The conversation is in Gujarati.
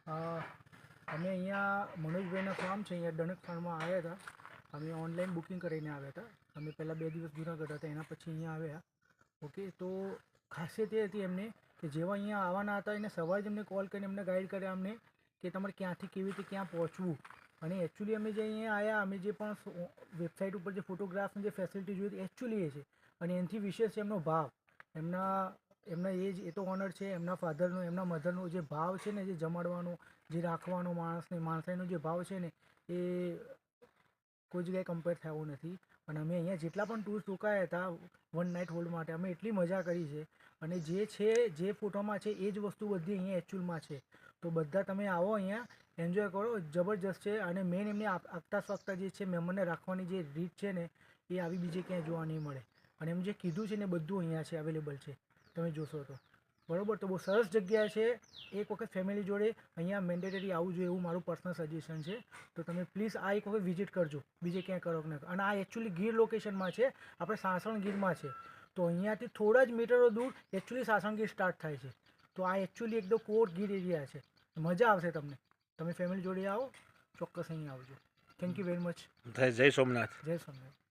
અમે અહીંયા મનોજભાઈના ફાર્મ છે, અહીંયા ડણક ફાર્મમાં આવ્યા હતા. અમે ઓનલાઈન બુકિંગ કરીને આવ્યા હતા. અમે પહેલાં 2 દિવસ જુનાગઢ હતા, એના પછી અહીંયા આવ્યા. ઓકે, તો ખાસિયત એ હતી એમને કે જેવા અહીંયા આવવાના હતા એને સવારે જ અમને કોલ કરીને એમને ગાઈડ કર્યા અમને કે તમારે ક્યાંથી કેવી રીતે ક્યાં પહોંચવું. અને એકચ્યુઅલી અમે જે અહીંયા આવ્યા, અમે જે પણ વેબસાઇટ ઉપર જે ફોટોગ્રાફ્સની જે ફેસિલિટી જોઈ હતી એકચ્યુઅલી એ છે. અને એનાથી વિશેષ છે એમનો ભાવ. એમના એ તો ઓનર છે, એમના ફાધરનો, એમના મધરનો જે ભાવ છે ને, જે જમાડવાનો, જે રાખવાનો માણસાઈનો જે ભાવ છે ને, એ કોઈ જગ્યાએ કમ્પેર થયો નથી. અને અમે અહીંયા જેટલા પણ ટૂર્સ રોકાયા હતા 1 નાઇટ હોલ્ડ માટે, અમે એટલી મજા કરી છે. અને જે છે, જે ફોટોમાં છે એ જ વસ્તુ બધી અહીંયા એકચ્યુઅલમાં છે. તો બધા તમે આવો અહીંયા, એન્જોય કરો, જબરજસ્ત છે. અને મેઇન એમની આગતા સ્વાગતા જે છે, મહેમાનને રાખવાની જે રીત છે ને, એ આવી બીજે ક્યાંય જોવા નહીં મળે. અને એમ જે કીધું છે ને બધું અહીંયા છે, અવેલેબલ છે, તમે જોશો તો. બરાબર, તો બહુ સરસ જગ્યા છે. એક વખત ફેમિલી જોડે અહીંયા મેન્ડેટરી આવવું જોઈએ એવું મારું પર્સનલ સજેશન છે. તો તમે પ્લીઝ આ એક વખત વિઝિટ કરજો, બીજે ક્યાંય કરો કે ના. અને આ એકચ્યુઅલી ગીર લોકેશનમાં છે, આપણે સાસણગીરમાં છે. તો અહીંયાથી થોડા જ મીટરો દૂર એકચ્યુઅલી સાસણગીર સ્ટાર્ટ થાય છે. તો આ એકચ્યુઅલી એકદમ કોર ગીર એરિયા છે. મજા આવશે તમને. તમે ફેમિલી જોડે આવો, ચોક્કસ અહીં આવજો. Thank you very much. જય સોમનાથ. જય સોમનાથ.